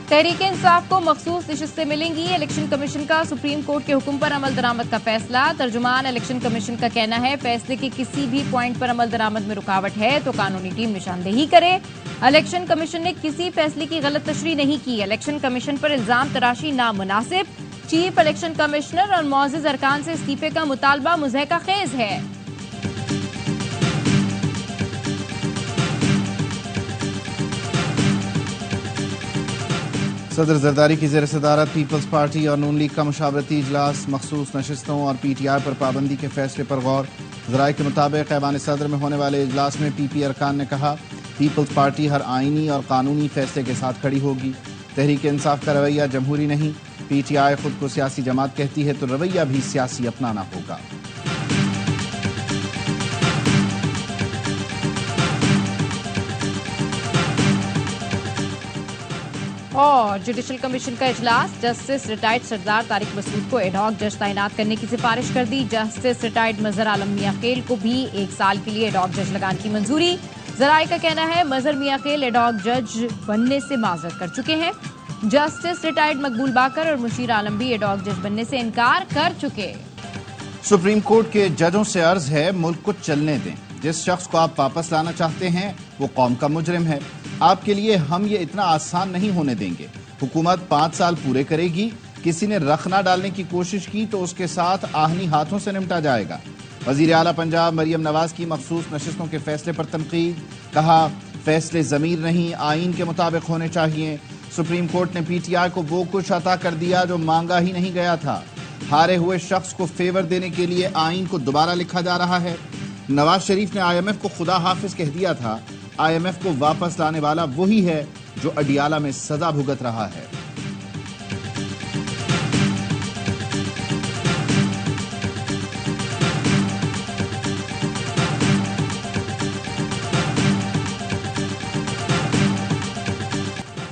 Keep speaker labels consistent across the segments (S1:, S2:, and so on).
S1: तहरीक इंसाफ को मखसूस नशिस्तें मिलेंगी। इलेक्शन कमीशन का सुप्रीम कोर्ट के हुक्म पर अमल दरामद का फैसला। तर्जुमान इलेक्शन कमीशन का कहना है फैसले के किसी भी पॉइंट पर अमल दरामद में रुकावट है तो कानूनी टीम निशानदेही करे। इलेक्शन कमीशन ने किसी फैसले की गलत तशरीह नहीं की। इलेक्शन कमीशन पर इल्जाम तराशी नामुनासिब। चीफ इलेक्शन कमिश्नर और मुअज़्ज़िज़ अरकान से इस्तीफे का मुतालबा मुज़हका खेज है।
S2: सदर जरदारी की ज़ेर सदारत पीपल्स पार्टी और नून लीग का मुशावरती इजलास। मखसूस नशिस्तों और PTI पर पाबंदी के फैसले पर गौर। ज़राए के मुताबिक ऐवान सदर में होने वाले इजलास में PP अरकान ने कहा पीपल्स पार्टी हर आइनी और कानूनी फैसले के साथ खड़ी होगी। तहरीक इंसाफ का रवैया जमहूरी नहीं। PTI खुद को सियासी जमात कहती है तो रवैया भी सियासी अपनाना होगा।
S1: और जुडिशल कमीशन का इजलास। जस्टिस रिटायर्ड सरदार तारिक मसूद को एडहॉक जज तैनात करने की सिफारिश कर दी। जस्टिस रिटायर्ड मजहर आलम मियां खेल को भी 1 साल के लिए एडहॉक जज लगाने की मंजूरी। जराए का कहना है मजहर मियां खेल एडहॉक जज बनने से माजरत कर चुके हैं। जस्टिस रिटायर्ड मकबूल बाकर और मुशीर आलम भी एडहॉक जज बनने से इनकार कर चुके।
S2: सुप्रीम कोर्ट के जजों से अर्ज है मुल्क को चलने दें। जिस शख्स को आप वापस लाना चाहते हैं वो कौम का मुजरिम है। आपके लिए हम ये इतना आसान नहीं होने देंगे। हुकूमत 5 साल पूरे करेगी। किसी ने रख ना डालने की कोशिश की तो उसके साथ आहनी हाथों से निपटा जाएगा। वजीर आला पंजाब मरियम नवाज की मखसूस नशिस्तों के फैसले पर तनकीद। कहा फैसले ज़मीर नहीं आईन के मुताबिक होने चाहिए। सुप्रीम कोर्ट ने PTI को वो कुछ अता कर दिया जो मांगा ही नहीं गया था। हारे हुए शख्स को फेवर देने के लिए आईन को दोबारा लिखा जा रहा है। नवाज शरीफ ने IMF को खुदा हाफिज कह दिया था। IMF को वापस लाने वाला वही है जो अडियाला में सजा भुगत रहा है।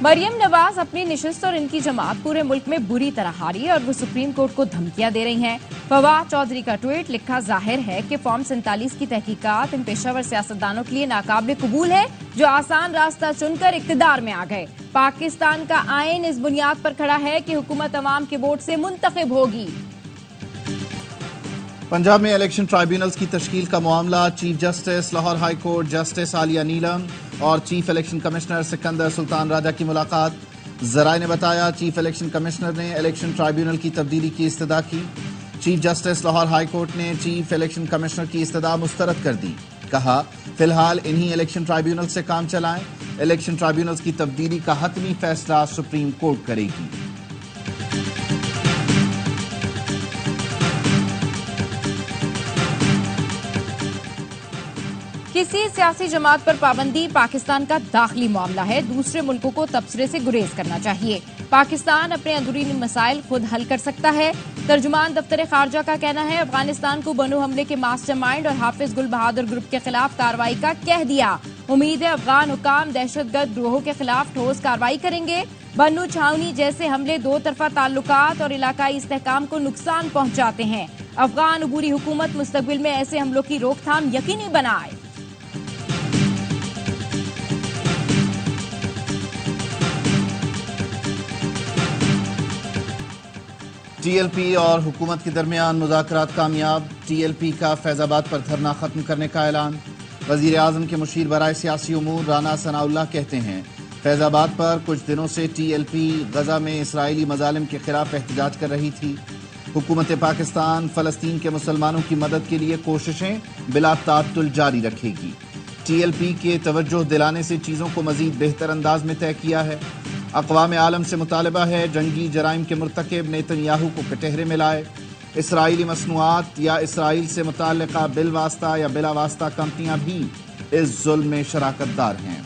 S1: मरियम नवाज अपनी निशिस्त और इनकी जमात पूरे मुल्क में बुरी तरह हारी और वो सुप्रीम कोर्ट को धमकियां दे रही हैं। फवाद चौधरी का ट्वीट लिखा जाहिर है कि फॉर्म 47 की तहकीकात इन पेशावर सियासतदानों के लिए नाकाबिल कबूल है जो आसान रास्ता चुनकर इक्तदार में आ गए। पाकिस्तान का आइन इस बुनियाद पर खड़ा है कि हुकूमत अवाम के वोट से मुंतखब होगी।
S2: पंजाब में इलेक्शन ट्राइब्यूनल्स की तश्कील का मामला। Chief justice Lahore high court justice Aalia Neelam और chief election commissioner Sikandar Sultan Raja की मुलाकात। जराए ने बताया चीफ इलेक्शन कमिश्नर ने इलेक्शन ट्राइब्यूनल की तब्दीली की इस्तदा की। Chief justice Lahore high court ने चीफ इलेक्शन कमिश्नर की इस्तदा मुस्तरद कर दी। कहा फिलहाल इन्हीं इलेक्शन ट्राइब्यूनल से काम चलाएं। इलेक्शन ट्राइब्यूनल्स की तब्दीली का हतमी फैसला सुप्रीम कोर्ट करेगी।
S1: किसी सियासी जमात पर पाबंदी पाकिस्तान का दाखिली मामला है। दूसरे मुल्कों को तबसरे से गुरेज करना चाहिए। पाकिस्तान अपने अंदरूनी मसाइल खुद हल कर सकता है। तर्जुमान दफ्तर खारजा का कहना है अफगानिस्तान को बनो हमले के मास्टरमाइंड और हाफिज गुल बहादुर ग्रुप के खिलाफ कार्रवाई का कह दिया। उम्मीद है अफगान हुकाम दहशतगर्द ग्रोहों के खिलाफ ठोस कार्रवाई करेंगे। बन्नू छावनी जैसे हमले दो तरफा ताल्लुकात और इलाकाई इस्तेहकाम को नुकसान पहुंचाते हैं। अफगान अबूरी हुकूमत मुस्तकबिल में ऐसे हमलों की रोकथाम यकीनी बनाए।
S2: TLP और हुकूमत के दरमियान मुज़ाकरात कामयाब। TLP का फैजाबाद पर धरना खत्म करने का ऐलान। वजीर आज़म के मुशीर बराए सियासी उमूर राना सनाउल्लाह कहते हैं फैजाबाद पर कुछ दिनों से TLP गजा में इसराइली मजालिम के खिलाफ एहतजाज कर रही थी। हुकूमत पाकिस्तान फ़लस्तीन के मुसलमानों की मदद के लिए कोशिशें बिला ताअत्तुल जारी रखेगी। TLP के तवज्जो दिलाने से चीज़ों को मज़ीद बेहतर अंदाज में तय किया है। अक़वाम आलम से मुतालबा है जंगी जराइम के मुर्तकिब नेतन्याहू को कटहरे में लाए। इसराइली मसनूआत या इसराइल से मुताल्लिक़ा बिल वास्ता या बिला वास्ता कंपनियां भी इस जुल्म में शराकतदार हैं।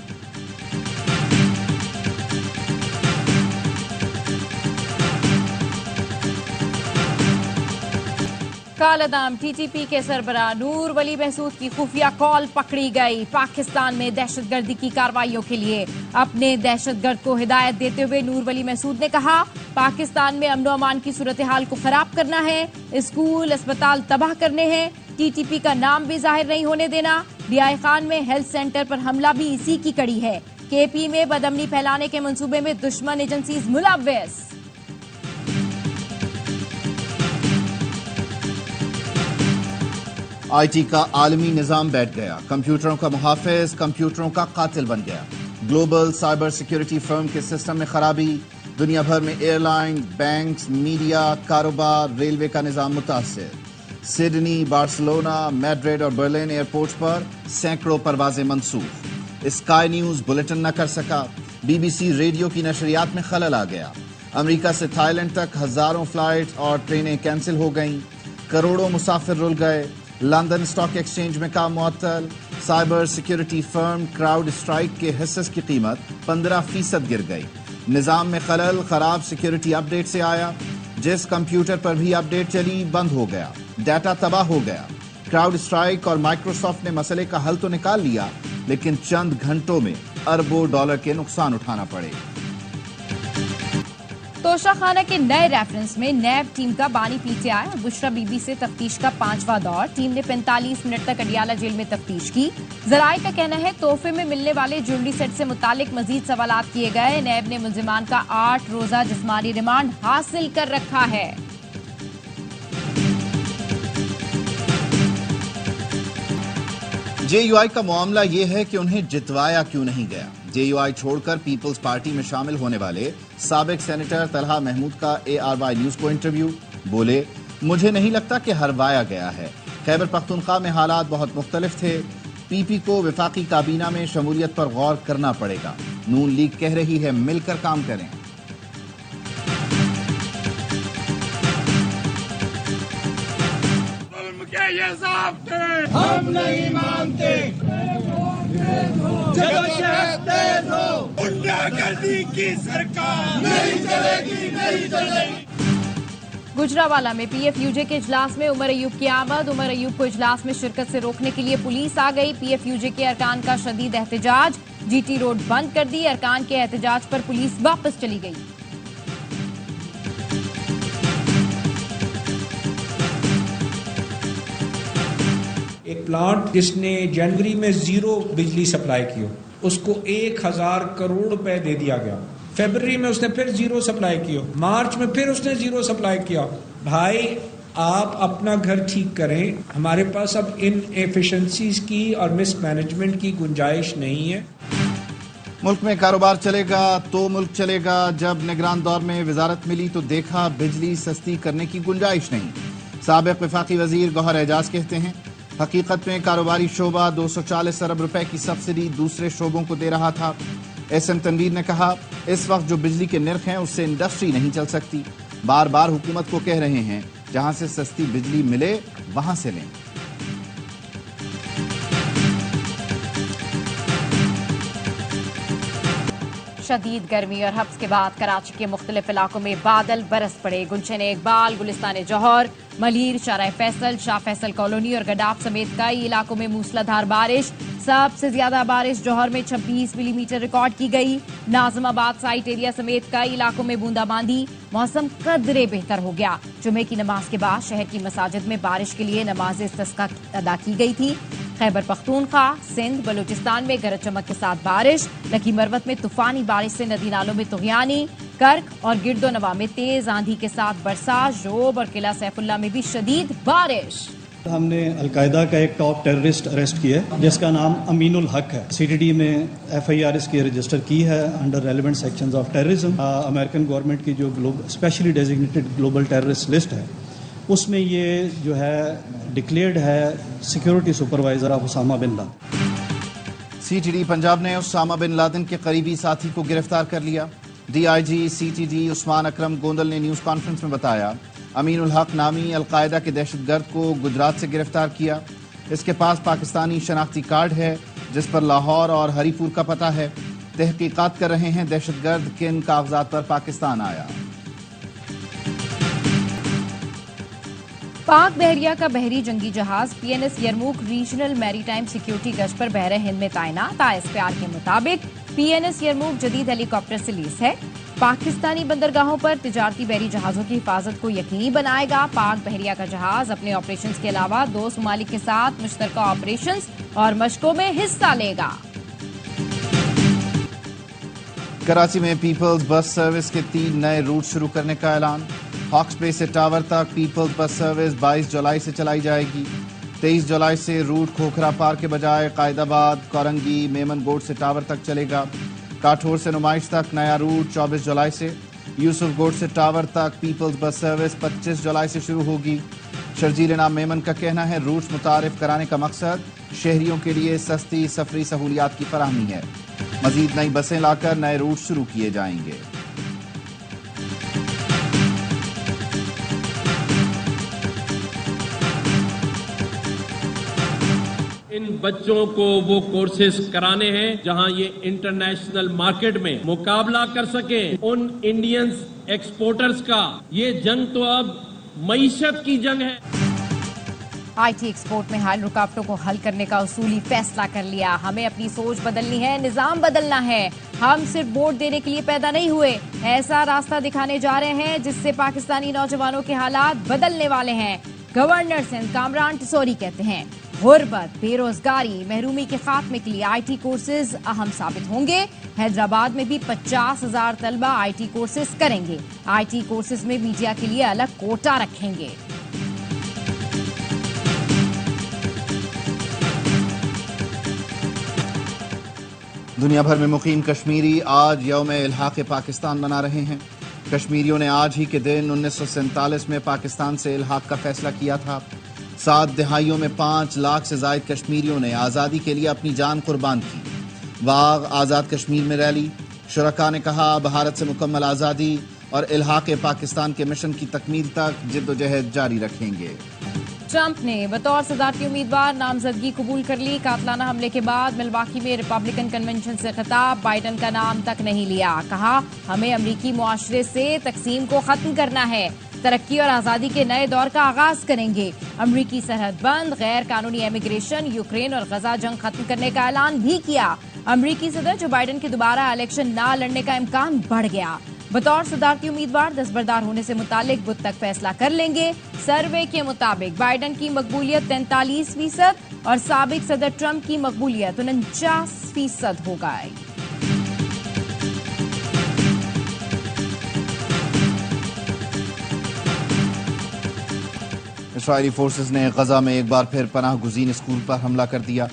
S1: कालादाम TTP के सरबराह नूर वली महसूद की खुफिया कॉल पकड़ी गई। पाकिस्तान में दहशतगर्दी की कार्रवाइयों के लिए अपने दहशतगर्द को हिदायत देते हुए नूर वली महसूद ने कहा पाकिस्तान में अमन अमान की सूरत हाल को खराब करना है, स्कूल अस्पताल तबाह करने हैं, TTP का नाम भी जाहिर नहीं होने देना। रियाई खान में हेल्थ सेंटर पर हमला भी इसी की कड़ी है। KP में बदअमनी फैलाने के मंसूबे में दुश्मन एजेंसीज मुलव्वस।
S2: IT का आलमी निजाम बैठ गया, कंप्यूटरों का मुहाफिज कंप्यूटरों का कातिल बन गया। ग्लोबल साइबर सिक्योरिटी फर्म के सिस्टम में खराबी, दुनिया भर में एयरलाइन, बैंक्स, मीडिया, कारोबार, रेलवे का निजाम मुतासिर। सिडनी, बार्सिलोना, मैड्रिड और बर्लिन एयरपोर्ट पर सैकड़ों परवाजें मंसूख। स्काई न्यूज बुलेटिन न कर सका, BBC रेडियो की नशरियात में खलल आ गया। अमेरिका से थाईलैंड तक हजारों फ्लाइट और ट्रेनें कैंसिल हो गईं, करोड़ों मुसाफिर रुल गए। लंदन स्टॉक एक्सचेंज में काम मुअत्तल। Cyber security firm crowd strike के हिस्से की कीमत 15% गिर गई। निजाम में खलल खराब सिक्योरिटी अपडेट से आया। जिस कंप्यूटर पर भी अपडेट चली बंद हो गया, डाटा तबाह हो गया। क्राउड स्ट्राइक और माइक्रोसॉफ्ट ने मसले का हल तो निकाल लिया, लेकिन चंद घंटों में अरबों डॉलर के नुकसान उठाना पड़े।
S1: तोशाखाना के नए रेफरेंस में नैब टीम का बानी पीछे आया। बुशरा बीबी से तफ्तीश का 5वां दौर। टीम ने 45 मिनट तक अडियाला जेल में तफ्तीश की। जराये का कहना है तोहफे में मिलने वाले ज्वेलरी सेट से मुतालिक मजीद सवालात किए गए। नैब ने मुल्जिमान का 8 रोजा जिस्मानी रिमांड हासिल कर रखा है।
S2: JUI का मामला ये है कि उन्हें जितवाया क्यों नहीं गया। JUI छोड़कर पीपल्स पार्टी में शामिल होने वाले साबिक सेनेटर तलहा महमूद का ARY न्यूज को इंटरव्यू। बोले, मुझे नहीं लगता कि हरवाया गया है। खैबर पख्तूनख्वा में हालात बहुत मुख्तलिफ थे। PP को वफाकी काबीना में शमूलियत पर गौर करना पड़ेगा। नून लीग कह रही है मिलकर काम करें।
S3: हम नहीं मानते, गुंडागर्दी की सरकार नहीं चलेगी, नहीं चलेगी।
S1: गुजरावाला में PFUJ के इजलास में उमर अयूब की आमद। उमर अयूब को इजलास में शिरकत से रोकने के लिए पुलिस आ गई। PFUJ के अरकान का शदीद एहतजाज। GT रोड बंद कर दी। अरकान के एहतजाज पर पुलिस वापस चली गई।
S4: एक प्लांट जिसने जनवरी में 0 बिजली सप्लाई की हो, उसको 1000 करोड़ रुपए दे दिया गया। फरवरी में उसने फिर 0 सप्लाई की हो, मार्च में फिर उसने 0 सप्लाई किया। भाई आप अपना घर ठीक करें, हमारे पास अब इन एफिशिएंसीज की और मिसमैनेजमेंट की गुंजाइश नहीं है।
S2: मुल्क में कारोबार चलेगा तो मुल्क चलेगा। जब निगरान दौर में वजारत मिली तो देखा बिजली सस्ती करने की गुंजाइश नहीं। साबिक वफाकी वजीर गौहर एजाज कहते हैं हकीकत में कारोबारी शोबा 240 अरब रुपए की सब्सिडी दूसरे शोबों को दे रहा था। SM तनवीर ने कहा इस वक्त जो बिजली के निर्ख हैं उससे इंडस्ट्री नहीं चल सकती। बार बार हुकूमत को कह रहे हैं जहां से सस्ती बिजली मिले वहां से लें।
S1: शदीद गर्मी और हब्स के बाद कराची के मुख्तलिफ इलाकों में बादल बरस पड़े। गुलशन इकबाल, गुलिस्तान जौहर, मलीर, शारा फैसल, शाह फैसल कॉलोनी और गडाफ समेत कई इलाकों में मूसलाधार बारिश। सबसे ज्यादा बारिश जौहर में 26 मिलीमीटर रिकॉर्ड की गई। नाजमाबाद साइट एरिया समेत कई इलाकों में बूंदाबांदी। मौसम कदरे बेहतर हो गया। जुमे की नमाज के बाद शहर की मसाजिद में बारिश के लिए नमाज इस्तिस्का अदा की गई थी। खैबर पख्तूनख्वा, सिंध, बलूचिस्तान में गरज चमक के साथ बारिश। लकी मरवत में तूफानी बारिश से नदी नालों में तुगयानी। कर्क और गिरदो नवा में तेज आंधी के साथ बरसात। जोब और किला सैफुल्ला में भी शदीद बारिश।
S5: हमने अलकायदा का एक टॉप टेररिस्ट अरेस्ट किया है जिसका नाम अमीनुल हक है। CTD में FIR इसकी रजिस्टर की है under relevant sections of terrorism. American government की जो specially designated global terrorist list है उसमें ये जो है डिक्लेयर्ड है security supervisor of Osama bin Laden.
S2: CTD Punjab ने उसामा बिन लादेन के करीबी साथी को गिरफ्तार कर लिया। DIG CTD उस्मान अकरम गोंदल ने न्यूज कॉन्फ्रेंस में बताया अमीनुल हक नामी अलकायदा के दहशतगर्द को गुजरात से गिरफ्तार किया। इसके पास पाकिस्तानी शनाख्ती कार्ड है जिस पर लाहौर और हरीपुर का पता है। तहकीकात कर रहे हैं दहशतगर्द किन कागजात पर पाकिस्तान आया।
S1: पाक बहरिया का बहरी जंगी जहाज PNS यरमूक रीजनल मैरीटाइम सिक्योरिटी गश्त पर बहरे हिंद में तैनात। ISPR के मुताबिक PNS यरमूक जदीद हेलीकॉप्टर से लैस है। पाकिस्तानी बंदरगाहों पर तिजारती बहरी जहाजों की हिफाजत को यकीनी बनाएगा। पाक बहरिया का जहाज अपने ऑपरेशंस के अलावा 2 ममालिक के साथ मुश्तरका ऑपरेशंस और मशकों में हिस्सा लेगा।
S2: کراچی میں پیپلز بس سروس کے 3 نئے روٹ شروع کرنے کا اعلان. ہاکس بے سے ٹاور تک پیپلز بس سروس 22 جولائی سے چلائی جائے گی. 23 جولائی سے روٹ کھوکھرا پارک کے بجائے قائد آباد، کورنگی، میمن گوٹ سے ٹاور تک چلے گا. کاٹھور سے نمائش تک نیا روٹ 24 جولائی سے. یوسف گوٹ سے ٹاور تک پیپلز بس سروس 25 جولائی سے شروع ہوگی. شرجیل انعام میمن کا کہنا ہے روٹ متعارف کرانے کا مقصد شہریوں کے لیے سستی سفری سہولیات کی فراہمی ہے. مزید نئی بسیں لا کر نئے روٹ شروع کیے جائیں گے.
S6: ان بچوں کو وہ کورسز کرانے ہیں جہاں یہ انٹرنیشنل مارکیٹ میں مقابلہ کر سکیں ان انڈینز ایکسپورٹرز کا. یہ جنگ تو اب معیشت کی جنگ ہے.
S1: آئی ٹی ایکسپورٹ میں حائل رکاوٹوں کو حل کرنے کا اصولی فیصلہ کر لیا. ہمیں اپنی سوچ بدلنی ہے، نظام بدلنا ہے. ہم صرف ووٹ دینے کے لیے پیدا نہیں ہوئے، ایسا راستہ دکھانے جا رہے ہیں جس سے پاکستانی نوجوانوں کے حالات بدلنے والے ہیں. گورنر سندھ کامران ٹسوری کہتے ہیں غربت، بے روزگاری، محرومی کے خاتمے کے لیے آئی ٹی کورسز اہم ثابت ہوں گے. حیدرآباد میں بھی 50,000 طلبہ آئی ٹی کورسز کریں گے. آئی ٹی کورسز میں میڈیا کے لیے الگ کوٹا رکھیں گے.
S2: دنیا بھر میں مقیم کشمیری آج یوم الحاق پاکستان منا رہے ہیں. کشمیریوں نے آج ہی کے دن 1947 میں پاکستان سے الحاق کا فیصلہ کیا تھا. 7 دہائیوں میں 5 لاکھ سے زائد کشمیریوں نے آزادی کے لیے اپنی جان قربان کی. واغ آزاد کشمیر میں ریلی. شرکاء نے کہا بھارت سے مکمل آزادی اور الحاق پاکستان کے مشن کی تکمیل تک جد و جہد جاری رکھیں گے.
S1: ٹرمپ نے بطور صدارتی امیدوار نامزدگی قبول کر لی. قاتلانہ حملے کے بعد ملواکی میں ریپبلکن کنونشن سے خطاب. بائیڈن کا نام تک نہیں لیا. کہا ہمیں امریکی معاشرے سے تقسیم کو ختم کرنا ہے. ترقی اور آزادی کے نئے دور کا آغاز کریں گے. امریکی سرحد بند، غیر قانونی امیگریشن، یوکرین اور غزہ جنگ ختم کرنے کا اعلان بھی کیا. امریکی صدر جو بائیڈن کے دوبارہ الیکشن نہ لڑنے کا امکان بڑھ گیا. بطور صدارتی امیدوار دستبردار ہونے سے متعلق بدھ تک فیصلہ کر لیں گے. سروے کے مطابق بائیڈن کی مقبولیت 43% اور سابق صدر ٹرمپ کی مقبولیت 49% ہو گئی.
S2: اسرائیلی فورسز نے غزہ میں ایک بار پھر پناہ گزین اسکول پر حملہ کر دیا.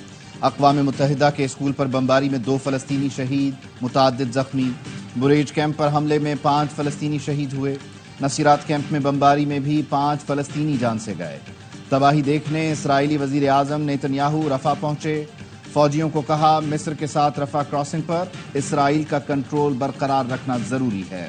S2: اقوام متحدہ کے اسکول پر بمباری میں 2 فلسطینی شہید، متعدد زخمی. بریج کیمپ پر حملے میں 5 فلسطینی شہید ہوئے. نصیرات کیمپ میں بمباری میں بھی 5 فلسطینی جان سے گئے. تباہی دیکھنے اسرائیلی وزیر اعظم نیتنیاہو رفح پہنچے. فوجیوں کو کہا مصر کے ساتھ رفح کراسنگ پر اسرائیل کا کنٹرول برقرار رکھنا ضروری ہے.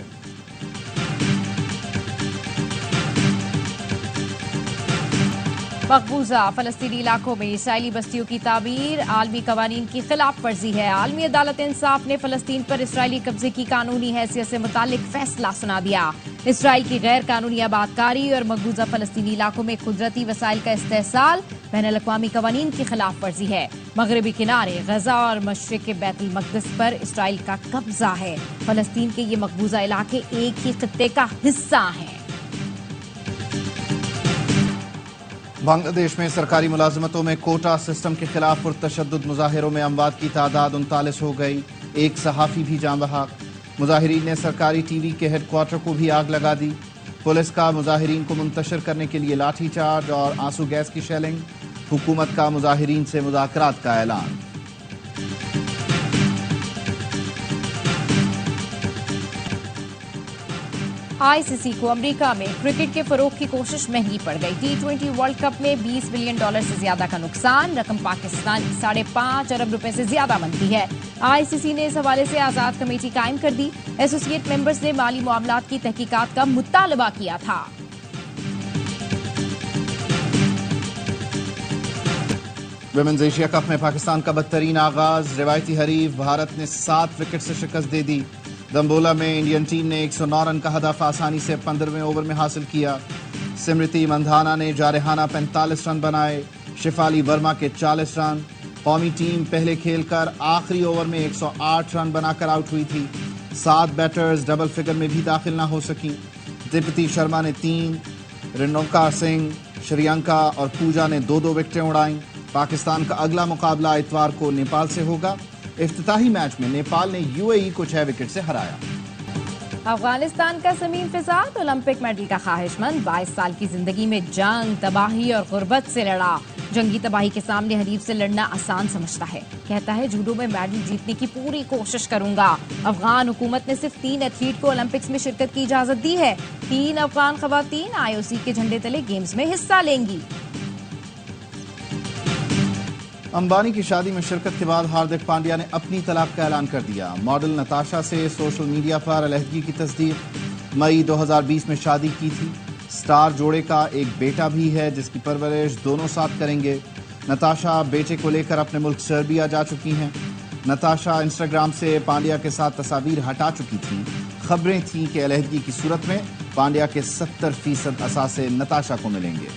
S1: مقبوضہ فلسطینی علاقوں میں اسرائیلی بستیوں کی تعمیر عالمی قوانین کی خلاف ورزی ہے. عالمی عدالت انصاف نے فلسطین پر اسرائیلی قبضے کی قانونی حیثیت سے متعلق فیصلہ سنا دیا. اسرائیل کی غیر قانونی آباد کاری اور مقبوضہ فلسطینی علاقوں میں قدرتی وسائل کا استحصال بین الاقوامی قوانین کی خلاف ورزی ہے. مغربی کنارے غزہ اور مشرق بیت المقدس پر اسرائیل کا قبضہ ہے. فلسطین کے یہ مقبوضہ علاقے ایک ہی خطے کا حصہ ہیں.
S2: بنگلہ دیش میں سرکاری ملازمتوں میں کوٹا سسٹم کے خلاف پرتشدد مظاہروں میں اموات کی تعداد 39 ہو گئی. ایک صحافی بھی جاں بحق. مظاہرین نے سرکاری ٹی وی کے ہیڈ کوارٹر کو بھی آگ لگا دی. پولیس کا مظاہرین کو منتشر کرنے کے لیے لاٹھی چارج اور آنسو گیس کی شیلنگ. حکومت کا مظاہرین سے مذاکرات کا اعلان.
S1: آئی سی سی کو امریکہ میں کرکٹ کے فروغ کی کوشش مہنگی پڑ گئی. T20 ورلڈ کپ میں $20 بلین سے زیادہ کا نقصان. رقم پاکستان 5.5 ارب روپے سے زیادہ بنتی ہے. آئی سی سی نے اس حوالے سے آزاد کمیٹی قائم کر دی. ایسوسی ایٹ ممبرز نے مالی معاملات کی تحقیقات کا مطالبہ کیا تھا.
S2: ویمنز ایشیا کپ میں پاکستان کا بدترین آغاز. روایتی حریف بھارت نے 7 وکٹ سے شکست دے دی. دمبولا میں انڈین ٹیم نے 109 رن کا ہدف آسانی سے 15ویں اوور میں حاصل کیا. سمرتی مندھانا نے جارحانہ 45 رن بنائے. شفالی ورما کے 40 رن. قومی ٹیم پہلے کھیل کر آخری اوور میں 108 رن بنا کر آؤٹ ہوئی تھی. 7 بیٹرز ڈبل فگر میں بھی داخل نہ ہو سکیں. دیپتی شرما نے 3، رینوکا سنگھ، شریانکا اور پوجا نے 2 وکٹیں اڑائیں. پاکستان کا اگلا مقابلہ اتوار کو نیپال سے ہوگا. افتتاحی میچ میں نیپال نے UAE کو 6 وکٹ سے ہرایا۔
S1: افغانستان کا سمیم فساد اولمپک میڈل کا خواہش مند 22 سال کی زندگی میں جنگ، تباہی اور غربت سے لڑا۔ جنگی تباہی کے سامنے حریف سے لڑنا آسان سمجھتا ہے، کہتا ہے جوڈو میں میڈل جیتنے کی پوری کوشش کروں گا۔ افغان حکومت نے صرف 3 ایتھلیٹ کو اولمپکس میں شرکت کی اجازت دی ہے۔ 3 افغان خواتین IOC کے جھنڈے تلے گیمز میں حصہ لیں گی۔
S2: امبانی کی شادی میں شرکت کے بعد ہاردک پانڈیا نے اپنی طلاق کا اعلان کر دیا۔ ماڈل نتاشا سے سوشل میڈیا پر علیحدگی کی تصدیق۔ مئی 2020 میں شادی کی تھی۔ سٹار جوڑے کا ایک بیٹا بھی ہے جس کی پرورش دونوں ساتھ کریں گے۔ نتاشا بیٹے کو لے کر اپنے ملک سربیا جا چکی ہیں۔ نتاشا انسٹاگرام سے پانڈیا کے ساتھ تصاویر ہٹا چکی تھیں۔ خبریں تھیں کہ علیحدگی کی صورت میں پانڈیا کے 70% اثاثے نتاشا کو ملیں گے۔